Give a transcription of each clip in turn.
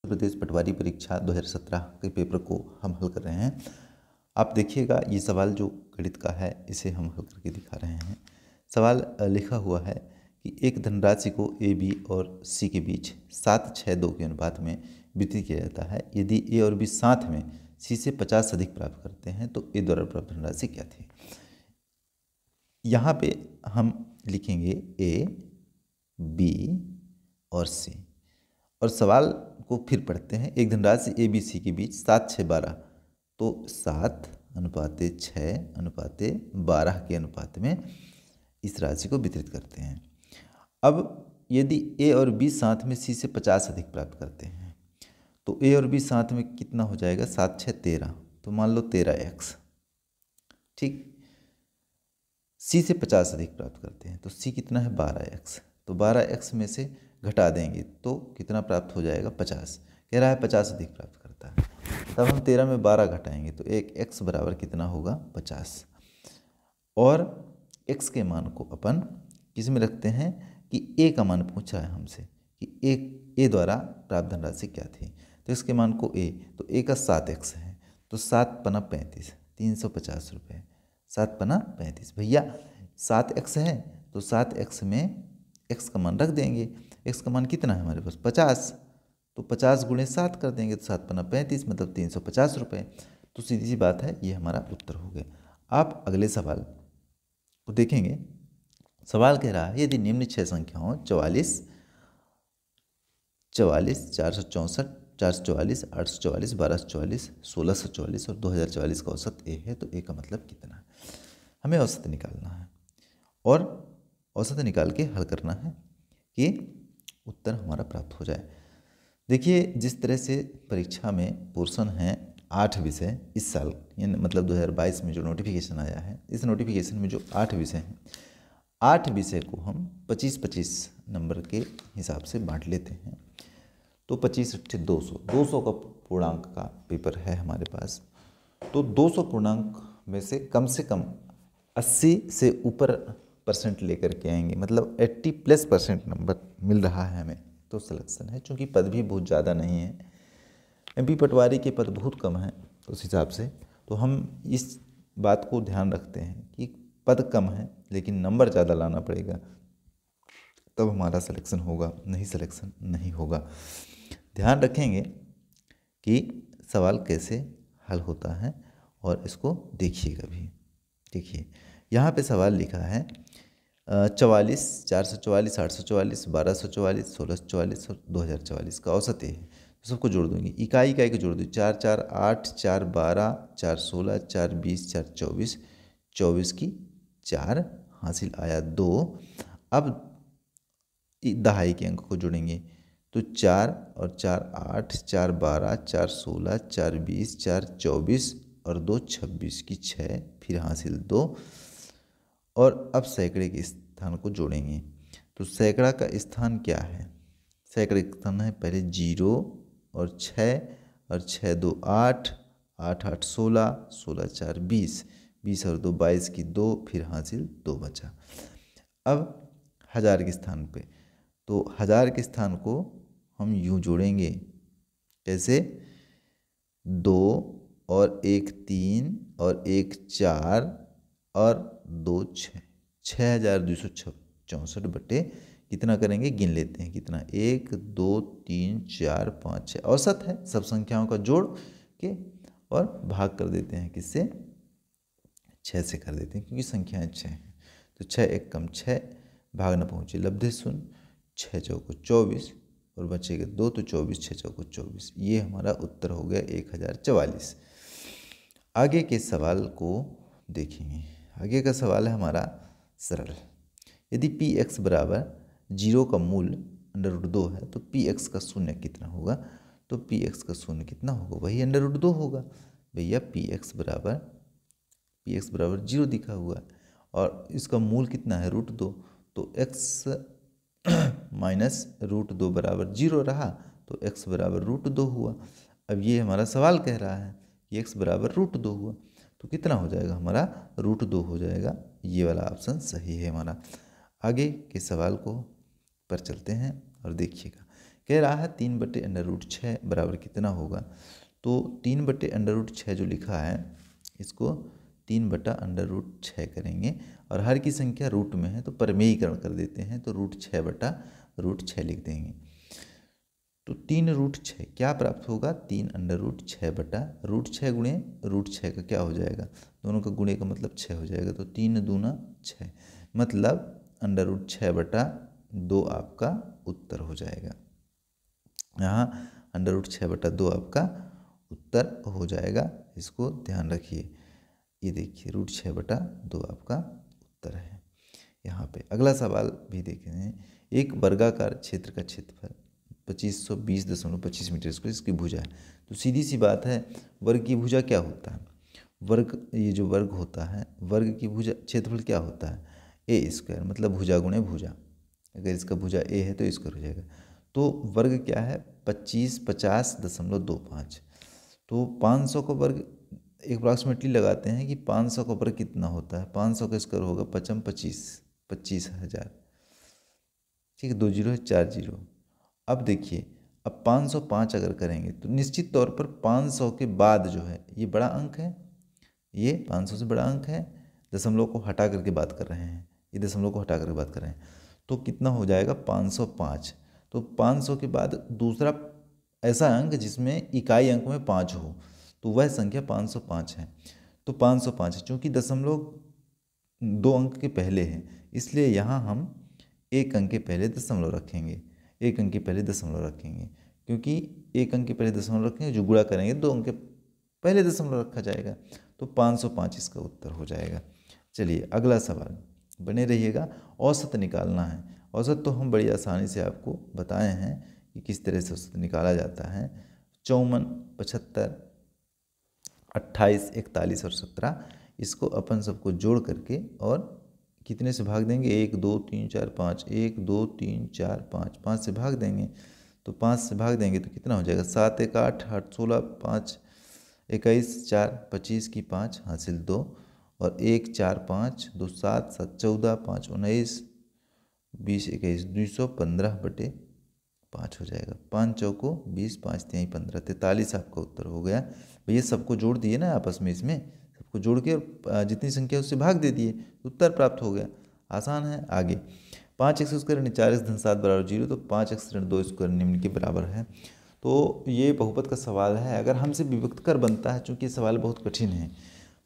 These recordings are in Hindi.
प्रदेश पटवारी परीक्षा 2017 के पेपर को हम हल कर रहे हैं। आप देखिएगा, ये सवाल जो गणित का है इसे हम हल करके दिखा रहे हैं। सवाल लिखा हुआ है कि एक धनराशि को ए, बी और सी के बीच 7:6:2 के अनुपात में वितरित किया जाता है। यदि ए और बी साथ में सी से 50 अधिक प्राप्त करते हैं तो ए द्वारा प्राप्त धनराशि क्या थी। यहाँ पे हम लिखेंगे ए, बी और सी और सवाल को फिर पढ़ते हैं। एक धनराशि ए, बी, सी के बीच 7:6:12 तो 7:6:12 के अनुपात में इस राशि को वितरित करते हैं। अब यदि ए और बी साथ में सी से 50 अधिक प्राप्त करते हैं तो ए और बी साथ में कितना हो जाएगा, 7:6=13, तो मान लो 13x। ठीक, सी से 50 अधिक प्राप्त करते हैं तो सी कितना है, 12x, तो 12x में से घटा देंगे तो कितना प्राप्त हो जाएगा, 50। कह रहा है 50 अधिक प्राप्त करता है, तब हम 13 में 12 घटाएंगे तो एक x बराबर कितना होगा, 50। और x के मान को अपन किस में रखते हैं कि a का मान पूछा है हमसे कि a द्वारा प्राप्त धनराशि क्या थी, तो इसके मान को a, तो a का 7x है तो 7×5=35, 350 रुपये। 7×35 भैया 7x है तो 7x में x का मान रख देंगे। x का मान कितना है हमारे पास, 50, तो 50 × 7 कर देंगे तो 7×35 मतलब 350 रुपये। तो सीधी सी बात है, ये हमारा उत्तर हो गया। आप अगले सवाल को देखेंगे। सवाल कह रहा है यदि निम्न 6 संख्याओं 44, 464, 444, 844, 1244, 1644 और 2044 का औसत ए है तो ए का मतलब कितना है। हमें औसत निकालना है और औसत निकाल के हल करना है कि उत्तर हमारा प्राप्त हो जाए। देखिए, जिस तरह से परीक्षा में पोर्शन है 8 विषय इस साल, मतलब 2022 में जो नोटिफिकेशन आया है, इस नोटिफिकेशन में जो 8 विषय हैं, 8 विषय को हम 25-25 नंबर के हिसाब से बांट लेते हैं। तो 25×8 = 200 का पूर्णांक का पेपर है हमारे पास। तो 200 पूर्णांक में से कम 80 से ऊपर % लेकर के आएंगे, मतलब 80+% नंबर मिल रहा है हमें तो सिलेक्शन है। चूँकि पद भी बहुत ज़्यादा नहीं है, MP पटवारी के पद बहुत कम हैं, उस हिसाब से तो हम इस बात को ध्यान रखते हैं कि पद कम है लेकिन नंबर ज़्यादा लाना पड़ेगा, तब हमारा सिलेक्शन होगा, नहीं सिलेक्शन नहीं होगा। ध्यान रखेंगे कि सवाल कैसे हल होता है और इसको देखिएगा भी। देखिए, यहाँ पे सवाल लिखा है 44, 444, 844, 1244, 1644 और 2044 का औसत है। तो सबको जोड़ दूंगी, इकाई को जोड़ दूँगी। 4, 4, 8, 4, 12, 4, 16, 4, 20, 4, 24, 24 की 4 हासिल आया 2। अब दहाई के अंक को जोड़ेंगे तो 4 और 4 8, 4 12, 4 16, 4 20, 4 24 और 2 26 की 6, फिर हासिल 2। और अब सैकड़े के स्थान को जोड़ेंगे तो सैकड़ा का स्थान क्या है, सैकड़े का स्थान है पहले 0 और 6 और 6 2 8, 8 8 16, 16 4 20, 20 और 2 22 की 2, फिर हासिल 2 बचा। अब हज़ार के स्थान पे, तो हज़ार के स्थान को हम यूँ जोड़ेंगे, कैसे, 2 और 1 3 और 1 4 और 2 6, 6264 बटे कितना करेंगे, गिन लेते हैं कितना, 1 2 3 4 5 6 औसत है। सब संख्याओं का जोड़ के और भाग कर देते हैं, किससे, 6 से कर देते हैं क्योंकि संख्याएं 6 हैं। तो 6 1 कम 6, भाग न पहुँचे लब्धे शून्य, 6 चौको 24 और बचेगा 2, तो 24 6 चौको 24। ये हमारा उत्तर हो गया 1044। आगे के सवाल को देखेंगे। आगे का सवाल है हमारा सरल। यदि px बराबर 0 का मूल √2 है तो px का शून्य कितना होगा, तो px का शून्य कितना होगा, वही √2 होगा। भैया px बराबर 0 दिखा हुआ है और इसका मूल कितना है, √2, तो x माइनस √2 बराबर 0 रहा तो x बराबर √2 हुआ। अब ये हमारा सवाल कह रहा है कि x बराबर √2 हुआ तो कितना हो जाएगा, हमारा √2 हो जाएगा। ये वाला ऑप्शन सही है हमारा। आगे के सवाल को पर चलते हैं और देखिएगा। कह रहा है 3/√6 बराबर कितना होगा। तो 3/√6 जो लिखा है इसको 3/√6 करेंगे और हर की संख्या रूट में है तो परमेयीकरण कर देते हैं, तो √6/√6 लिख देंगे। तो 3√6 क्या प्राप्त होगा, 3√6/√6 गुणे √6 का क्या हो जाएगा, दोनों का गुणे का मतलब 6 हो जाएगा, तो 3 दूना 6 मतलब √6/2 आपका उत्तर हो जाएगा। यहाँ √6/2 आपका उत्तर हो जाएगा, इसको ध्यान रखिए। ये देखिए √6/2 आपका उत्तर है। यहाँ पे अगला सवाल भी देखें हैं। एक वर्गाकार क्षेत्र का क्षेत्रफल 2520.25 मीटर स्क्वायर, इसकी भुजा है। तो सीधी सी बात है, वर्ग की भुजा क्या होता है, वर्ग, ये जो वर्ग होता है वर्ग की भुजा क्षेत्रफल क्या होता है, a², मतलब भुजा गुणे भुजा। अगर इसका भुजा a है तो इसका हो जाएगा। तो वर्ग क्या है 50.25। तो 500 का वर्ग अप्रॉक्सीमेटली लगाते हैं कि 500 का वर्ग कितना होता है, 500 का स्क्वायर होगा 25,000। ठीक है, 2 जीरो है 4 जीरो। अब देखिए, अब 505 अगर करेंगे तो निश्चित तौर पर 500 के बाद जो है ये बड़ा अंक है, ये 500 से बड़ा अंक है, दशमलव को हटा करके बात कर रहे हैं, ये दशमलव को हटा करके बात कर रहे हैं, तो कितना हो जाएगा 505। तो 500 के बाद दूसरा ऐसा अंक जिसमें इकाई अंक में 5 हो, तो वह संख्या 505 है। तो 505 है, चूँकि दशमलव 2 अंक के पहले है, इसलिए यहाँ हम 1 अंक के पहले दशमलव रखेंगे, 1 अंक के पहले दशमलव रखेंगे, क्योंकि 1 अंक के पहले दशमलव रखेंगे, जो गुणा करेंगे 2 अंक के पहले दशमलव रखा जाएगा, तो 505 इसका उत्तर हो जाएगा। चलिए अगला सवाल, बने रहिएगा। औसत निकालना है। औसत तो हम बड़ी आसानी से आपको बताए हैं कि किस तरह से औसत निकाला जाता है। 54, 75, 28, 41 और 17, इसको अपन सबको जोड़ करके और कितने से भाग देंगे, 1 2 3 4 5, 1 2 3 4 5, 5 से भाग देंगे। तो 5 से भाग देंगे तो कितना हो जाएगा, 7 1 8 8 16, 5 21 4 25 की 5 हासिल 2 और 1 4 5 2 7 7 14 5 19 20 21 215/5 हो जाएगा। 5 चौको 20, 5 तिहाई 15, 43 आपका उत्तर हो गया। भैया सबको जोड़ दिए ना आपस में, इसमें सबको जोड़ के और जितनी संख्या उससे भाग दे दिए, उत्तर प्राप्त हो गया। आसान है। आगे 5x² 4x धन 7 बराबर 0, तो 5x 2 स्क्वायर निम्न के बराबर है। तो ये बहुपद का सवाल है। अगर हमसे विविक्त कर बनता है, चूँकि ये सवाल बहुत कठिन है,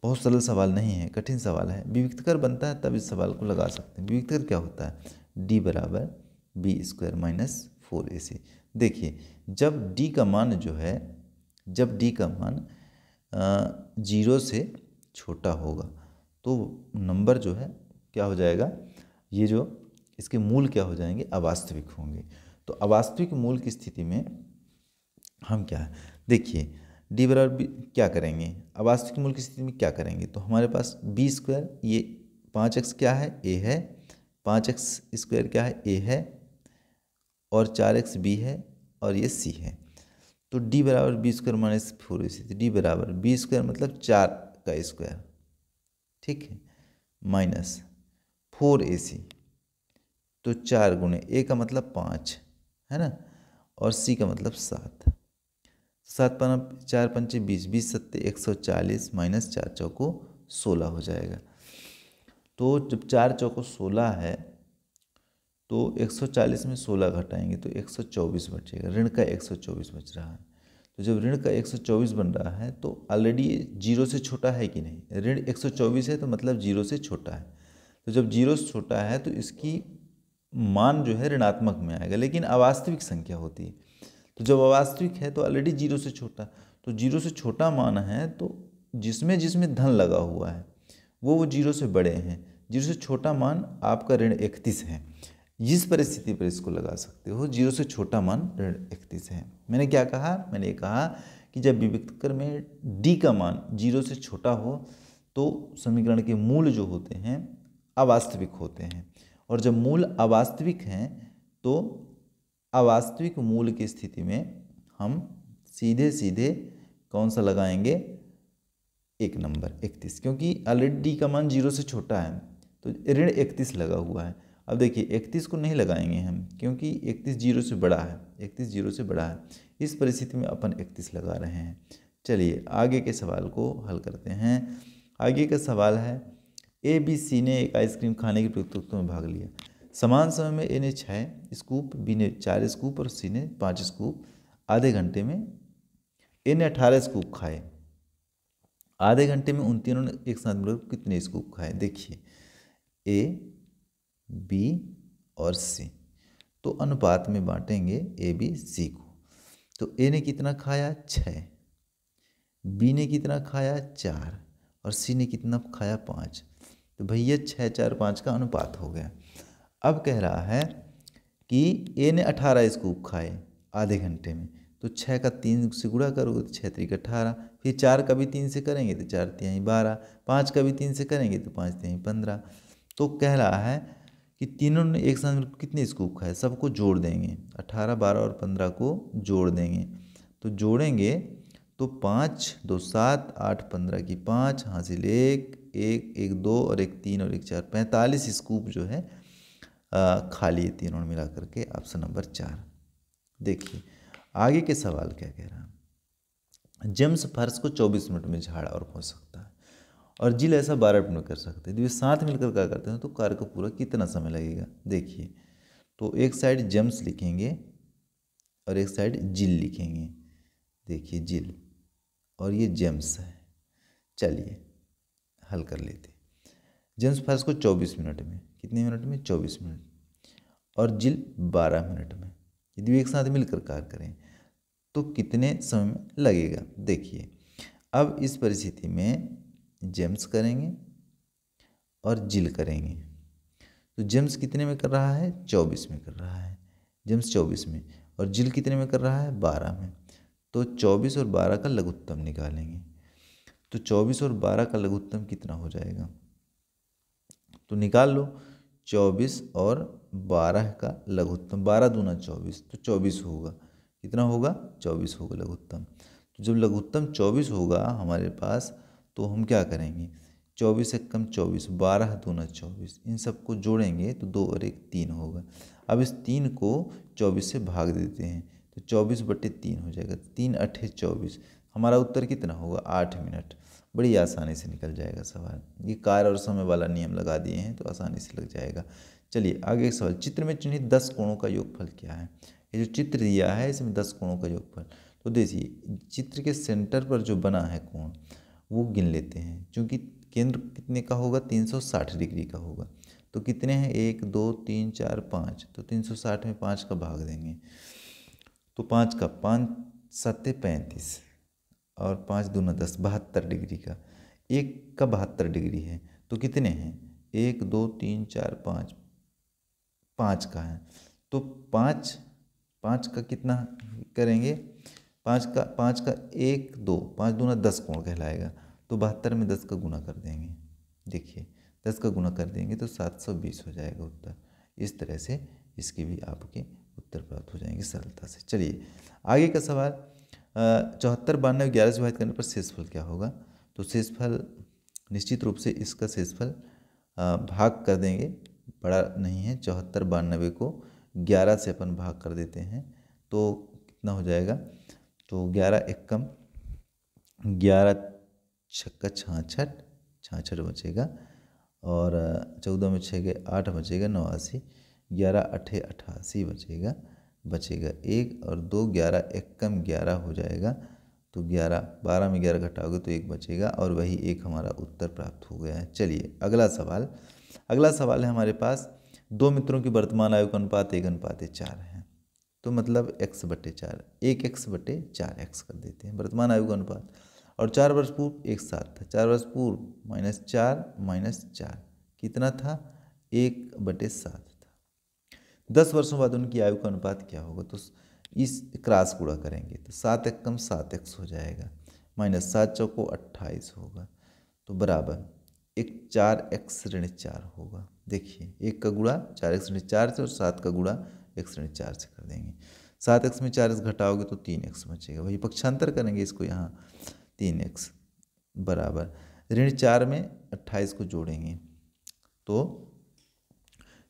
बहुत सरल सवाल नहीं है, कठिन सवाल है, विविक्त कर बनता है तब इस सवाल को लगा सकते हैं। विविक्त कर क्या होता है, d बराबर b² - 4ac। देखिए जब d का मान जो है, जब d का मान 0 से छोटा होगा तो नंबर जो है क्या हो जाएगा, ये जो इसके मूल क्या हो जाएंगे, अवास्तविक होंगे। तो अवास्तविक मूल की स्थिति में हम क्या है, देखिए d बराबर क्या करेंगे, अवास्तविक मूल की स्थिति में क्या करेंगे, तो हमारे पास b², ये 5x क्या है, a है, 5x² क्या है, a है, और 4x b है, और ये c है। तो d बराबर b² - 4ac, तो d बराबर b² मतलब 4 का स्क्वायर, ठीक है, माइनस 4ac, तो 4 गुणे a का मतलब 5 है ना, और c का मतलब 7। 7 4 पंचे 20, 20 सत्ते 140 माइनस 4 चौको 16 हो जाएगा। तो जब 4 चौको 16 है तो 140 में 16 घटाएंगे तो 124 बचेगा, ऋण का 124 बच रहा है। तो जब ऋण का 124 बन रहा है तो ऑलरेडी 0 से छोटा है कि नहीं, ऋण 124 है तो मतलब 0 से छोटा है। तो जब 0 से छोटा है तो इसकी मान जो है ऋणात्मक में आएगा, लेकिन अवास्तविक संख्या होती है। तो जब अवास्तविक है तो ऑलरेडी 0 से छोटा, तो 0 से छोटा मान है तो जिसमें जिसमें धन लगा हुआ है वो 0 से बड़े हैं। 0 से छोटा मान आपका ऋण 31 है। जिस परिस्थिति पर इसको लगा सकते हो, 0 से छोटा मान ऋण 31 है। मैंने क्या कहा, मैंने ये कहा कि जब विविक्त कर में d का मान 0 से छोटा हो तो समीकरण के मूल जो होते हैं अवास्तविक होते हैं, और जब मूल अवास्तविक हैं तो अवास्तविक मूल की स्थिति में हम सीधे सीधे कौन सा लगाएंगे, एक नंबर 31, क्योंकि ऑलरेडी d का मान 0 से छोटा है तो ऋण 31 लगा हुआ है। अब देखिए 31 को नहीं लगाएंगे हम, क्योंकि 31 जीरो से बड़ा है, 31 जीरो से बड़ा है। इस परिस्थिति में अपन 31 लगा रहे हैं। चलिए आगे के सवाल को हल करते हैं। आगे का सवाल है, ए बी सी ने एक आइसक्रीम खाने की प्रतियोगिता में भाग लिया। समान समय में ए ने 6 स्कूप, बी ने 4 स्कूप और सी ने 5 स्कूप। आधे घंटे में ए ने 18 स्कूप खाए। आधे घंटे में उन तीनों ने एक साथ मिलकर कितने स्कूप खाए? देखिए ए, बी और सी, तो अनुपात में बांटेंगे ए बी सी को। तो ए ने कितना खाया? 6, बी ने कितना खाया? 4 और सी ने कितना खाया? 5। तो भैया 6, 4, 5 का अनुपात हो गया। अब कह रहा है कि ए ने 18 स्कूप खाए आधे घंटे में, तो 6 का 3 से गुणा करोगे तो 6 3 18, फिर 4 का भी 3 से करेंगे तो 4 3 12, 5 का भी 3 से करेंगे तो 5 3 15। तो कह रहा है कि तीनों ने एक साथ मिलकर कितने स्कूप खाए? सबको जोड़ देंगे, 18, 12 और 15 को जोड़ देंगे। तो जोड़ेंगे तो 5 2 7 8 15 की 5, हासिल 1 1 1 2 और 1 3 और 1 4, 45 स्कूप जो है खा लिए तीनों ने मिला करके। Option number 4। देखिए आगे के सवाल क्या कह रहा है। जेम्स फर्श को 24 मिनट में झाड़ा और पोंछ सकता है और जिल ऐसा 12 मिनट में कर सकते हैं। तो ये साथ मिलकर क्या करते हैं तो कार्य को पूरा कितना समय लगेगा? देखिए तो एक साइड जेम्स लिखेंगे और एक साइड जिल लिखेंगे। देखिए जिल और ये जेम्स है। चलिए हल कर लेते। जेम्स फर्श को 24 मिनट में, कितने मिनट में? 24 मिनट, और जिल 12 मिनट में। यदि एक साथ मिलकर कार्य करें तो कितने समय में लगेगा? देखिए अब इस परिस्थिति में जेम्स करेंगे और जिल करेंगे। तो जेम्स कितने में कर रहा है? 24 में कर रहा है, जेम्स 24 में, और जिल कितने में कर रहा है? 12 में। तो 24 और 12 का लघुत्तम निकालेंगे। तो 24 और 12 का लघुत्तम कितना हो जाएगा? तो निकाल लो। 24 और 12 का लघुत्तम, 12 दूना 24, तो 24 होगा। कितना होगा? 24 होगा लघुत्तम। तो जब लघुत्तम 24 होगा हमारे पास, तो हम क्या करेंगे? 24 एक कम 24, 12 दूना 24, इन सबको जोड़ेंगे तो 2 और 1 3 होगा। अब इस 3 को 24 से भाग देते हैं तो 24/3 हो जाएगा। 3 8 24, हमारा उत्तर कितना होगा? 8 मिनट। बड़ी आसानी से निकल जाएगा सवाल। ये कार्य और समय वाला नियम लगा दिए हैं तो आसानी से लग जाएगा। चलिए आगे एक सवाल, चित्र में चिन्हित 10 कोणों का योगफल क्या है? ये जो चित्र दिया है इसमें 10 कोणों का योगफल, तो देखिए चित्र के सेंटर पर जो बना है कोण वो गिन लेते हैं, क्योंकि केंद्र कितने का होगा? 360 डिग्री का होगा। तो कितने हैं? 1 2 3 4 5, तो 360 में 5 का भाग देंगे तो 5 का 5 7 35 और 5 दूना 10, 72 डिग्री का। एक का 72 डिग्री है तो कितने हैं? 1 2 3 4 5, 5 का है तो 5 5 का कितना करेंगे? 5 का 1 2, 5 दूना 10 कोण कहलाएगा। तो 72 में 10 का गुना कर देंगे। देखिए 10 का गुना कर देंगे तो 720 हो जाएगा उत्तर। इस तरह से इसके भी आपके उत्तर प्राप्त हो जाएंगे सरलता से। चलिए आगे का सवाल, 74 92 11 से विभाजित करने पर शेषफल क्या होगा? तो शेषफल निश्चित रूप से इसका शेषफल भाग कर देंगे, बड़ा नहीं है। 74 92 को 11 से अपन भाग कर देते हैं तो कितना हो जाएगा? तो 11 एकम 11 छक्का 66, 66 बचेगा, और 14 में 6 गए 8 बचेगा 89, 11 8 88 बचेगा 1 और 2, 11 एकम 11 हो जाएगा। तो 11 12 में 11 घटाओगे तो 1 बचेगा और वही 1 हमारा उत्तर प्राप्त हो गया है। चलिए अगला सवाल है हमारे पास, 2 मित्रों की वर्तमान आयु का अनुपात 1:4 है। तो मतलब x/4, 1x/4x कर देते हैं वर्तमान आयु का अनुपात। और 4 वर्ष पूर्व एक साथ था, 4 वर्ष पूर्व -4 कितना था? 1/7 था। 10 वर्षों बाद उनकी आयु का अनुपात क्या होगा? तो इस क्रॉस गुणा करेंगे तो 7 एकम 7x हो जाएगा, -7 चौको 28 होगा, तो बराबर 4x/4 होगा। देखिए 1 का गुणा 4x/4 से और 7 का गुणा x/4 से कर देंगे। 7x में 4x घटाओगे तो 3x बचेगा, वही पक्षांतर करेंगे इसको यहाँ, 3x बराबर -4 में 28 को जोड़ेंगे तो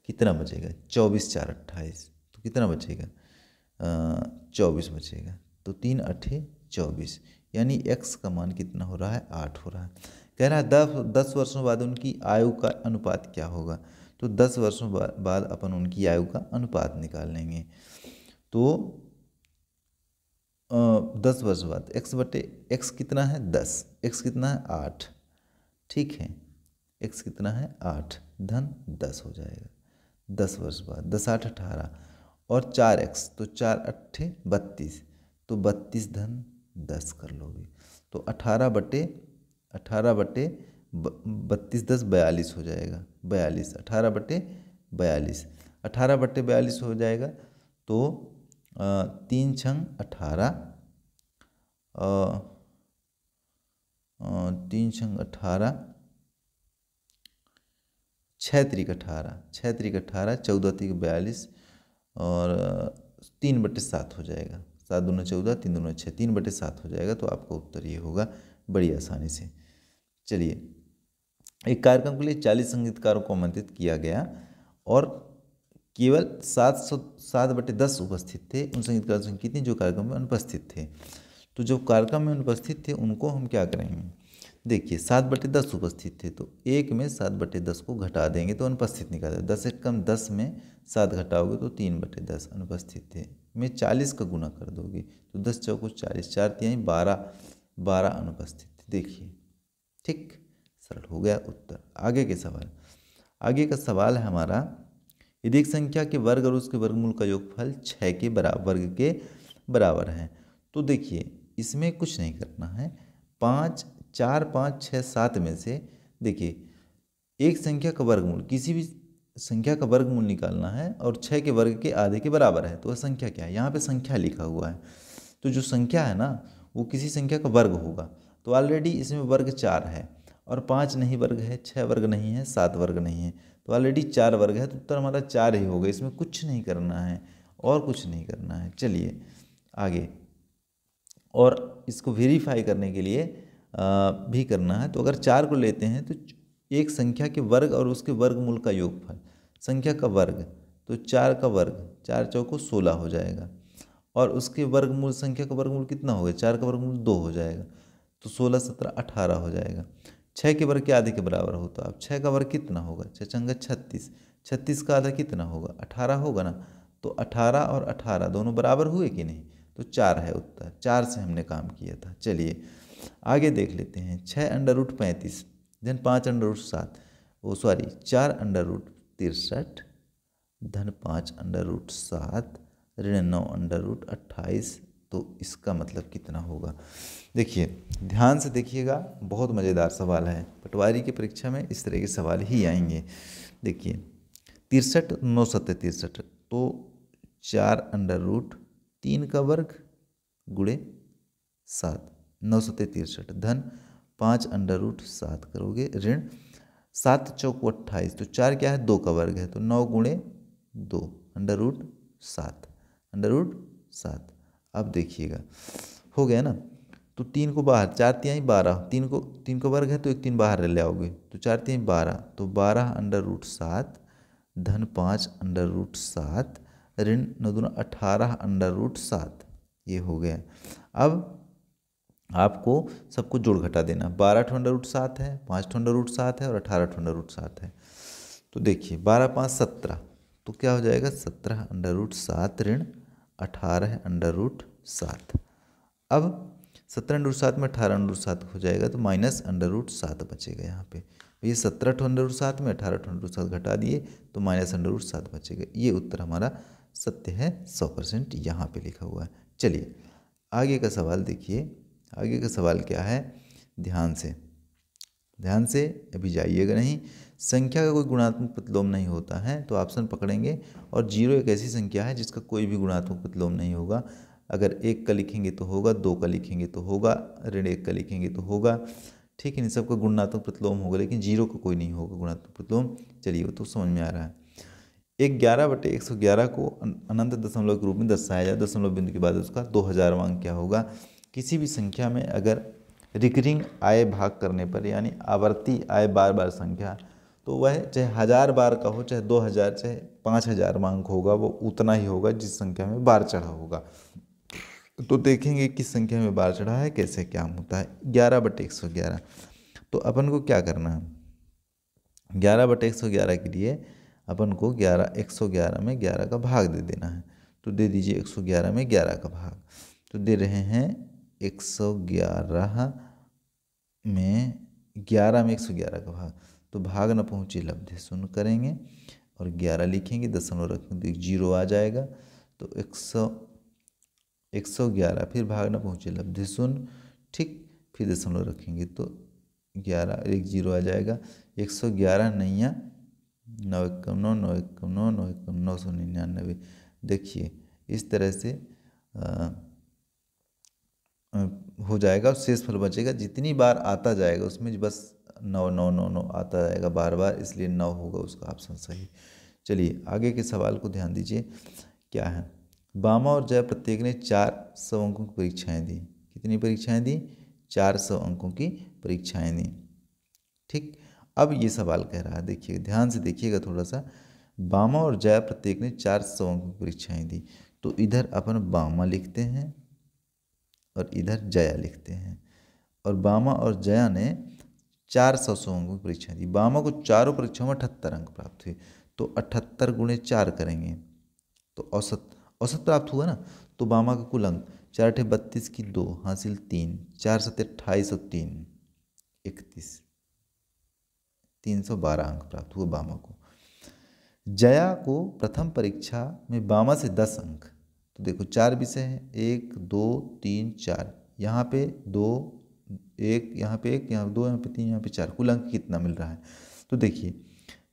कितना बचेगा, 24 4 28, तो कितना बचेगा, 24 बचेगा। तो 3 8 24, यानी x का मान कितना हो रहा है, 8 हो रहा है। कह रहा है 10 वर्षों बाद उनकी आयु का अनुपात क्या होगा। तो 10 वर्षों बाद अपन उनकी आयु का अनुपात निकाल लेंगे। तो 10 वर्ष बाद x बटे x कितना है 10, x कितना है 8, ठीक है, x कितना है 8 धन 10 हो जाएगा 10 वर्ष बाद। 10 8 18 और 4x, तो 4 8 32, तो 32 धन 10 कर लोगे। तो 18 बटे 32 10 42 हो जाएगा, 42 18 बटे 42, 18 बटे 42 हो जाएगा। तो 3 छंग 18, 3 छंग 18, 6 त्रिक 18, 6 त्रिक 18, 14 त्रिक 42 और 3 बटे 7 हो जाएगा। 7 दूना 14, 3 दूना 6, 3 बटे 7 हो जाएगा। तो आपका उत्तर ये होगा बड़ी आसानी से। चलिए, एक कार्यक्रम के लिए 40 संगीतकारों को आमंत्रित किया गया और केवल 7/10 उपस्थित थे। उन संगीतकारों की कितनी जो कार्यक्रम में अनुपस्थित थे। तो जो कार्यक्रम में अनुपस्थित थे उनको हम क्या करेंगे, देखिए 7/10 उपस्थित थे तो 1 में 7/10 को घटा देंगे तो अनुपस्थित निकाल देंगे। 10 एक कम 10 में 7 घटाओगे तो 3/10 अनुपस्थित थे। में 40 का गुना कर दोगे तो 10 चौको 40, 4 तिहाई 12 अनुपस्थित थे। देखिए, ठीक, सरल हो गया उत्तर। आगे के सवाल, आगे का सवाल है हमारा, यदि एक संख्या के वर्ग और उसके वर्गमूल का योगफल 6 के वर्ग के बराबर है। तो देखिए, इसमें कुछ नहीं करना है। 5 4 5 6 7 में से देखिए एक संख्या का वर्गमूल, किसी भी संख्या का वर्गमूल निकालना है और 6 के वर्ग के आधे के बराबर है। तो वह संख्या क्या है, यहाँ पे संख्या लिखा हुआ है। तो जो संख्या है ना वो किसी संख्या का वर्ग होगा। तो ऑलरेडी इसमें वर्ग 4 है और 5 नहीं वर्ग है, 6 वर्ग नहीं है, 7 वर्ग नहीं है, तो ऑलरेडी 4 वर्ग है। तो उत्तर हमारा 4 ही होगा। इसमें कुछ नहीं करना है और कुछ नहीं करना है। चलिए आगे, और इसको वेरीफाई करने के लिए भी करना है। तो अगर 4 को लेते हैं तो एक संख्या के वर्ग और उसके वर्गमूल का योगफल, संख्या का वर्ग, तो 4 का वर्ग, 4 चौको 16 हो जाएगा और उसके वर्गमूल, संख्या का वर्गमूल कितना होगा, 4 का वर्गमूल 2 हो जाएगा। तो 16 17 18 हो जाएगा। 6 के वर्ग के आधे के बराबर हो तो अब 6 का वर्ग कितना होगा, 6 चंगा 36, 36 का आधा कितना होगा, 18 होगा ना। तो 18 और 18 दोनों बराबर हुए कि नहीं, तो 4 है उत्तर। 4 से हमने काम किया था। चलिए आगे देख लेते हैं। 6 अंडर रूट 35 धन 5 अंडर रूट 7, 4 अंडर रूट 63 धन 5 अंडर रूट 7 ऋण 9 अंडर रूट 28। तो इसका मतलब कितना होगा। देखिए ध्यान से देखिएगा, बहुत मज़ेदार सवाल है। पटवारी की परीक्षा में इस तरह के सवाल ही आएंगे। देखिए 63 9 7 63, तो 4 अंडर रूट 3 का वर्ग गुणे 7, 9 7 63 धन 5 अंडर रूट 7 करोगे ऋण 7 चौको 28, तो 4 क्या है 2 का वर्ग है, तो 9 गुणे 2 अंडर रूट 7, अंडर रूट 7। अब देखिएगा हो गया ना। तो 3 को बाहर, 4 तिहाई 12, 3 को वर्ग है तो 1 3 बाहर ले आओगे तो 4 तिहाई 12, तो 12 अंडर रूट 7 धन 5 अंडर रूट 7 ऋण 9 दूना 18 अंडर रूट 7। ये हो गया। अब आपको सबको जोड़ घटा देना। 12 अंडर रूट 7 है, 5 अंडर रूट 7 है और 18 अंडर रूट 7 है। तो देखिए 12 5 17, तो क्या हो जाएगा 17 अंडर रूट 7 ऋण 18 अंडर रूट 7। अब 17 अंडर रूट 7 में 18 अंडर रूट 7 हो जाएगा तो माइनस अंडर रूट 7 बचेगा यहाँ पे। ये 17 अंडर रूट 7 में 18 अंडर रूट 7 घटा दिए तो माइनस अंडर रूट 7 बचेगा। ये उत्तर हमारा सत्य है 100%, यहाँ पे लिखा हुआ है। चलिए आगे का सवाल देखिए। आगे का सवाल क्या है, ध्यान से अभी जाइएगा नहीं। संख्या का कोई गुणात्मक प्रतिलोम नहीं होता है, तो ऑप्शन पकड़ेंगे और 0 एक ऐसी संख्या है जिसका कोई भी गुणात्मक प्रतिलोम नहीं होगा। अगर 1 का लिखेंगे तो होगा, 2 का लिखेंगे तो होगा, ऋण 1 का लिखेंगे तो होगा, ठीक है। इन सबका गुणात्मक प्रतिलोम होगा, लेकिन 0 का कोई नहीं होगा गुणात्मक प्रतिलोम। चलिए वो तो समझ में आ रहा है। एक 11/111 को अनंत दशमलव के रूप में दर्शाया जाए। दशमलव बिंदु के बाद उसका 2000वां अंक क्या होगा। किसी भी संख्या में अगर रिकरिंग आय भाग करने पर, यानी आवर्ती आय बार बार संख्या, तो वह चाहे 1000 बार का हो, चाहे 2000, चाहे 5000 अंक होगा, वो उतना ही होगा जिस संख्या में बार चढ़ा होगा। तो देखेंगे किस संख्या में बार चढ़ा है, कैसे क्या होता है। 11/111, तो अपन को क्या करना है, 11/111 के लिए अपन को 111 में 11 का भाग दे देना है। तो दे दीजिए 111 में 11 का भाग, तो दे रहे हैं 111 में 111 का भाग। तो भाग न पहुँचे लब्धे शून्य करेंगे और 11 लिखेंगे, दशमलव रखेंगे तो 0 आ जाएगा। तो 111 फिर भाग न पहुँचे लब्धे शून्य, ठीक, फिर दशमलव रखेंगे तो 11, 1 0 आ जाएगा। 111 नैया 9 एकम 9, 9 एकम 9, 9 एकम 999। देखिए इस तरह से हो जाएगा और शेषफल बचेगा। जितनी बार आता जाएगा उसमें बस 9 9 9 9 आता जाएगा बार बार, इसलिए 9 होगा उसका ऑप्शन सही। चलिए आगे के सवाल को ध्यान दीजिए, क्या है। बामा और जया प्रत्येक ने 400 अंकों की परीक्षाएं दी। कितनी परीक्षाएं दी? 400 अंकों की परीक्षाएं दी, ठीक। अब ये सवाल कह रहा है, देखिए ध्यान से देखिएगा थोड़ा सा। बामा और जया प्रत्येक ने 400 अंकों की परीक्षाएं दी, तो इधर अपन बामा लिखते हैं और इधर जया लिखते हैं। और बामा और जया ने 400 अंकों की परीक्षाएं दी। बामा को चारों परीक्षाओं में 78 अंक प्राप्त हुए, तो 78 गुणे 4 करेंगे तो औसत प्राप्त हुआ ना। तो बामा का कुल अंक 4 × 32 की 2 हासिल 3, 4 × 7 = 28 और 3 31, 312 अंक प्राप्त हुए बामा को। जया को प्रथम परीक्षा में बामा से 10 अंक, तो देखो 4 विषय हैं, 1 2 3 4, यहाँ पे 2 1, यहाँ पे 1, यहाँ पे 2, यहाँ पे 3, यहाँ पे 4, कुल अंक कितना मिल रहा है। तो देखिए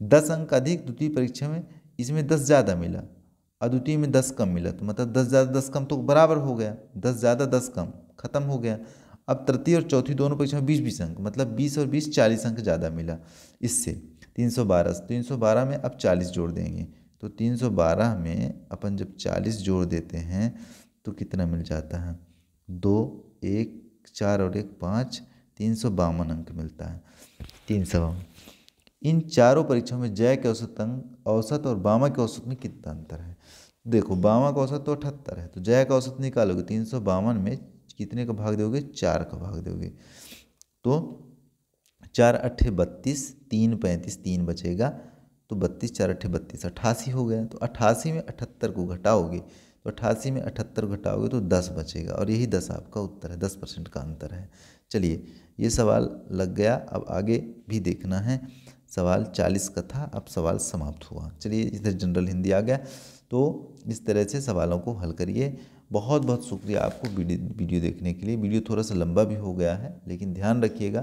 10 अंक अधिक द्वितीय परीक्षा में, इसमें 10 ज़्यादा मिला, अद्वितीय में 10 कम मिला, तो मतलब 10 ज़्यादा 10 कम तो बराबर हो गया, 10 ज़्यादा 10 कम खत्म हो गया। अब तृतीय और चौथी दोनों परीक्षा में 20-20 अंक, मतलब 20 और 20 40 अंक ज़्यादा मिला। इससे 312 में अब 40 जोड़ देंगे, तो 312 में अपन जब 40 जोड़ देते हैं तो कितना मिल जाता है, 2 1 4 और 1 5, 352 अंक मिलता है। 352। इन चारों परीक्षाओं में जय के औसत और बामा के औसत में कितना अंतर है। देखो बामा का औसत तो 78 है, तो जय का औसत निकालोगे 352 में कितने का भाग दोगे, 4 का भाग दोगे, तो 4 × 8 = 32, 3 × 35 3 बचेगा, तो 32 4 × 8 = 32 88 हो गया। तो 88 में 78 को घटाओगे, तो 88 में 78 घटाओगे तो 10 बचेगा, और यही 10 आपका उत्तर है, 10% का अंतर है। चलिए ये सवाल लग गया। अब आगे भी देखना है। सवाल 40 का था, अब सवाल समाप्त हुआ। चलिए इधर जनरल हिंदी आ गया, तो इस तरह से सवालों को हल करिए। बहुत बहुत शुक्रिया आपको वीडियो देखने के लिए। वीडियो थोड़ा सा लंबा भी हो गया है, लेकिन ध्यान रखिएगा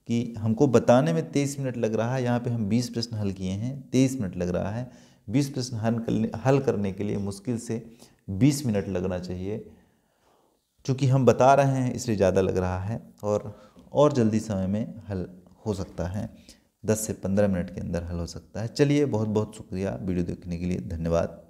कि हमको बताने में 23 मिनट लग रहा है, यहाँ पे हम 20 प्रश्न हल किए हैं, 23 मिनट लग रहा है। 20 प्रश्न हल करने के लिए मुश्किल से 20 मिनट लगना चाहिए। चूँकि हम बता रहे हैं इसलिए ज़्यादा लग रहा है, और जल्दी समय में हल हो सकता है, 10 से 15 मिनट के अंदर हल हो सकता है। चलिए बहुत बहुत शुक्रिया वीडियो देखने के लिए, धन्यवाद।